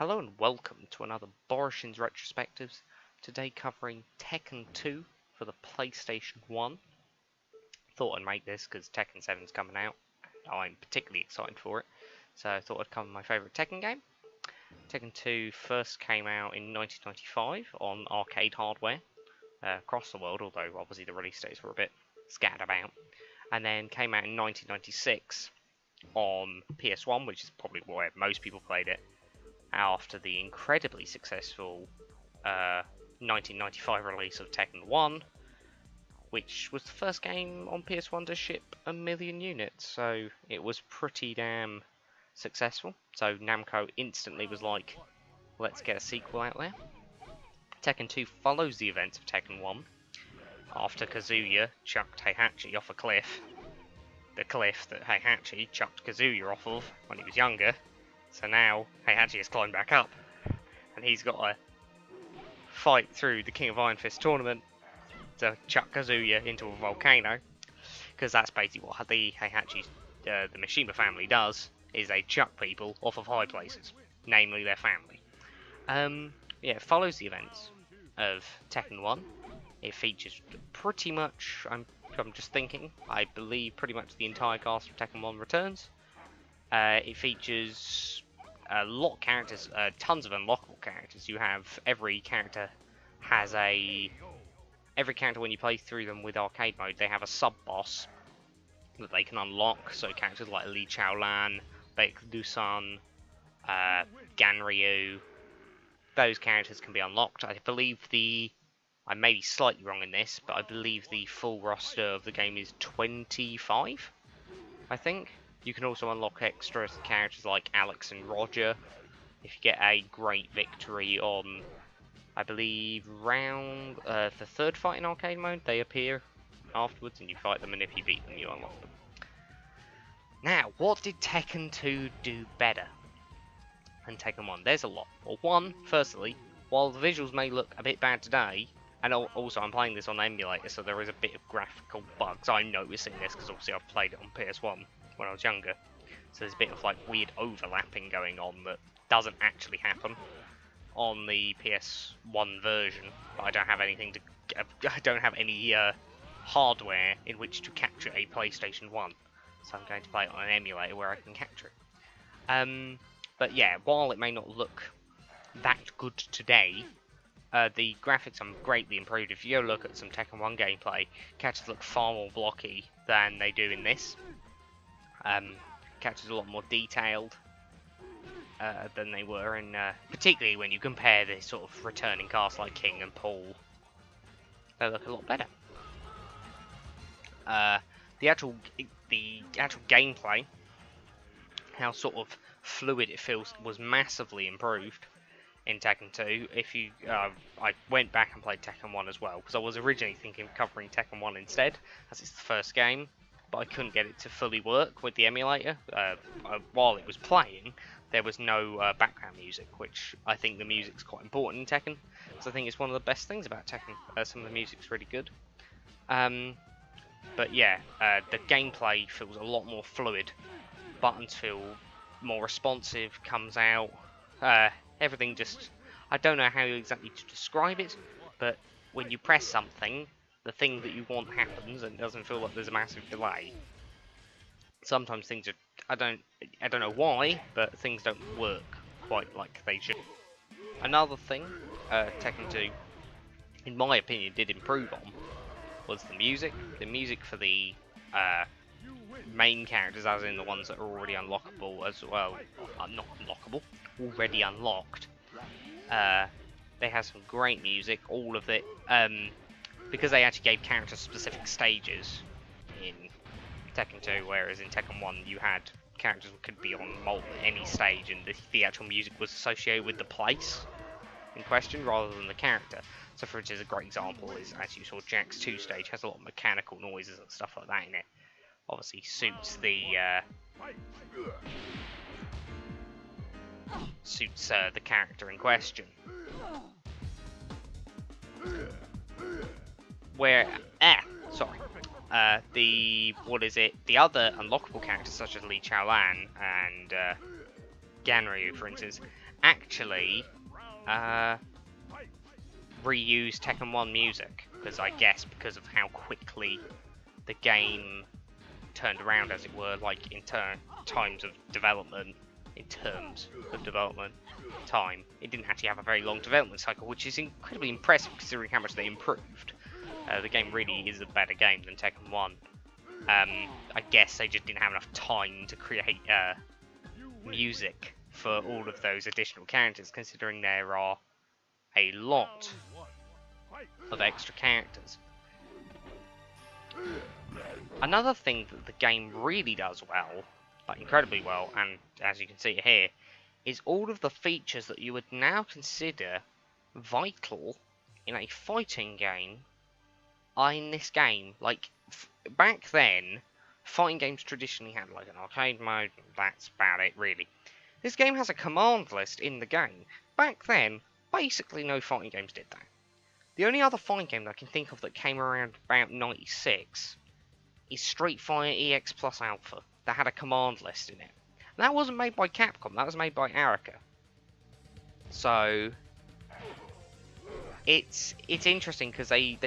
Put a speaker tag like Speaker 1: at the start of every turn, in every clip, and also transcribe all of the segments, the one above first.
Speaker 1: Hello and welcome to another Boroshin's Retrospectives, today covering Tekken 2 for the PlayStation 1. Thought I'd make this because Tekken 7 is coming out, and I'm particularly excited for it, so I thought I'd cover my favourite Tekken game. Tekken 2 first came out in 1995 on arcade hardware across the world, although obviously the release dates were a bit scattered about, and then came out in 1996 on PS1, which is probably where most people played it, after the incredibly successful 1995 release of Tekken 1, which was the first game on PS1 to ship 1 million units, so it was pretty damn successful. So Namco instantly was like, let's get a sequel out there. Tekken 2 follows the events of Tekken 1, after Kazuya chucked Heihachi off a cliff, the cliff that Heihachi chucked Kazuya off of when he was younger. So now Heihachi has climbed back up, and he's got to fight through the King of Iron Fist tournament to chuck Kazuya into a volcano, because that's basically what the Heihachi's, the Mishima family does, is they chuck people off of high places, namely their family. Yeah, it follows the events of Tekken 1. It features pretty much, I'm just thinking, I believe pretty much the entire cast of Tekken 1 returns. It features a lot of characters, tons of unlockable characters. You have every character when you play through them with arcade mode, they have a sub-boss that they can unlock. So characters like Li Chaolan, Baek Dusan, Ganryu, those characters can be unlocked. I believe I may be slightly wrong in this, but I believe the full roster of the game is 25, I think. You can also unlock extra characters like Alex and Roger if you get a great victory on, I believe, the third fight in arcade mode. They appear afterwards and you fight them, and if you beat them, you unlock them. Now, what did Tekken 2 do better than Tekken 1? There's a lot. Well, one, firstly, while the visuals may look a bit bad today, and also I'm playing this on emulator, so there is a bit of graphical bugs. I'm noticing this because obviously I've played it on PS1 when I was younger, so there's a bit of like weird overlapping going on that doesn't actually happen on the PS1 version. But I don't have anything I don't have any hardware in which to capture a PlayStation 1, so I'm going to play it on an emulator where I can capture it. But yeah, while it may not look that good today, the graphics are greatly improved. If you go look at some Tekken 1 gameplay, characters look far more blocky than they do in this. Characters are a lot more detailed than they were, and particularly when you compare this sort of returning cast like King and Paul, they look a lot better. The actual gameplay, how sort of fluid it feels, was massively improved in Tekken 2. If you, I went back and played Tekken 1 as well, because I was originally thinking of covering Tekken 1 instead, as it's the first game, but I couldn't get it to fully work with the emulator. While it was playing, there was no background music, which I think the music's quite important in Tekken, because I think it's one of the best things about Tekken. Some of the music's really good. But yeah, the gameplay feels a lot more fluid. Buttons feel more responsive, comes out. Everything just, I don't know how exactly to describe it, but when you press something, the thing that you want happens, and it doesn't feel like there's a massive delay. Sometimes things are, I don't know why, but things don't work quite like they should. Another thing Tekken 2, in my opinion, did improve on was the music. The music for the main characters, as in the ones that are already unlockable as well, not unlockable, already unlocked. They have some great music, all of it, because they actually gave characters specific stages in Tekken 2, whereas in Tekken 1 you had characters that could be on any stage, and the actual music was associated with the place in question rather than the character. So for instance, a great example is, as you saw, Jack's 2 stage has a lot of mechanical noises and stuff like that in it. Obviously suits the character in question. Where the other unlockable characters such as Li Chaolan and Ganryu, for instance, actually reuse Tekken 1 music, because I guess because of how quickly the game turned around, as it were, like in times of development, in terms of development time. It didn't actually have a very long development cycle, which is incredibly impressive considering how much they improved. The game really is a better game than Tekken 1. I guess they just didn't have enough time to create music for all of those additional characters, considering there are a lot of extra characters. Another thing that the game really does well, like incredibly well, and as you can see here, is all of the features that you would now consider vital in a fighting game are in this game. Like, back then, fighting games traditionally had like an arcade mode, that's about it really. This game has a command list in the game. Back then, basically no fighting games did that. The only other fighting game that I can think of that came around about 96 is Street Fighter EX Plus Alpha, that had a command list in it. And that wasn't made by Capcom, that was made by Arica. So it's interesting because they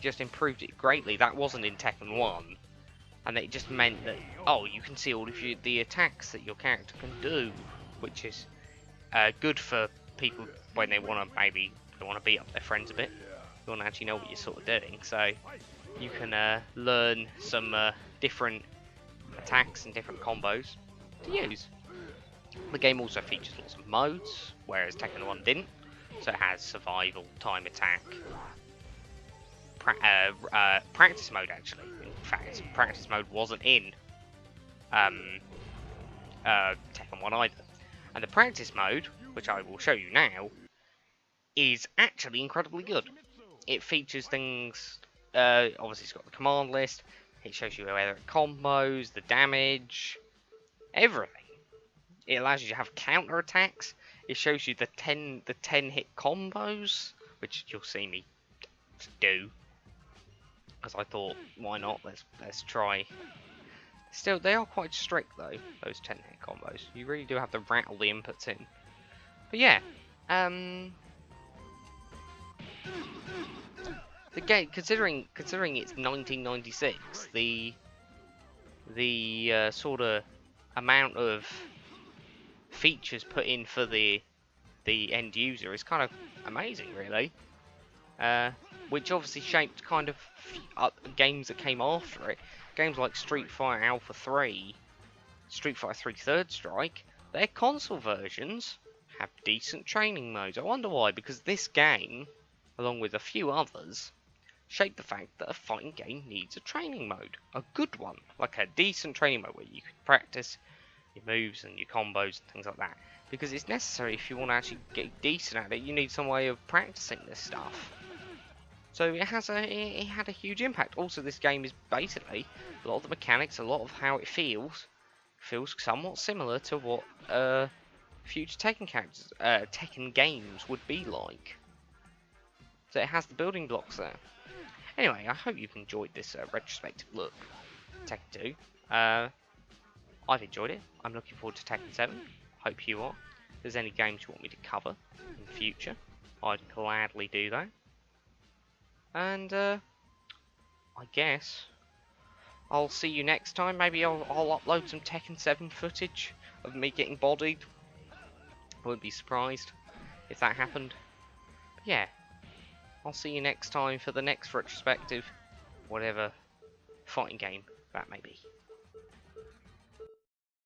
Speaker 1: just improved it greatly. That wasn't in Tekken 1, and it just meant that, oh, you can see all of the attacks that your character can do, which is good for people when they want to beat up their friends a bit. You want to actually know what you're sort of doing, so you can learn some different attacks and different combos to use. The game also features lots of modes, whereas Tekken 1 didn't. So it has survival, time attack, practice mode actually. In fact, practice mode wasn't in Tekken 1 either. And the practice mode, which I will show you now, is actually incredibly good. It features things, obviously it's got the command list, it shows you whether it combos, the damage, everything. It allows you to have counter attacks. It shows you the 10 hit combos, which you'll see me do. Because I thought, why not? Let's try. Still, they are quite strict though, those 10 hit combos. You really do have to rattle the inputs in. But yeah, the game, considering it's 1996, the sort of amount of features put in for the end user is kind of amazing, really. Which obviously shaped kind of games that came after it. Games like Street Fighter Alpha 3, Street Fighter 3 Third Strike, their console versions have decent training modes. I wonder why, because this game, along with a few others, shaped the fact that a fighting game needs a training mode. A good one, like a decent training mode where you can practice your moves and your combos and things like that. Because it's necessary if you want to actually get decent at it, you need some way of practicing this stuff. So it had a huge impact. Also, this game is basically, a lot of the mechanics, a lot of how it feels somewhat similar to what future Tekken games would be like. So it has the building blocks there. Anyway, I hope you've enjoyed this retrospective look at Tekken 2. I've enjoyed it. I'm looking forward to Tekken 7. Hope you are. If there's any games you want me to cover in the future, I'd gladly do that. And I guess I'll see you next time. Maybe I'll upload some Tekken 7 footage of me getting bodied. I wouldn't be surprised if that happened. But yeah, I'll see you next time for the next retrospective, whatever fighting game that may be.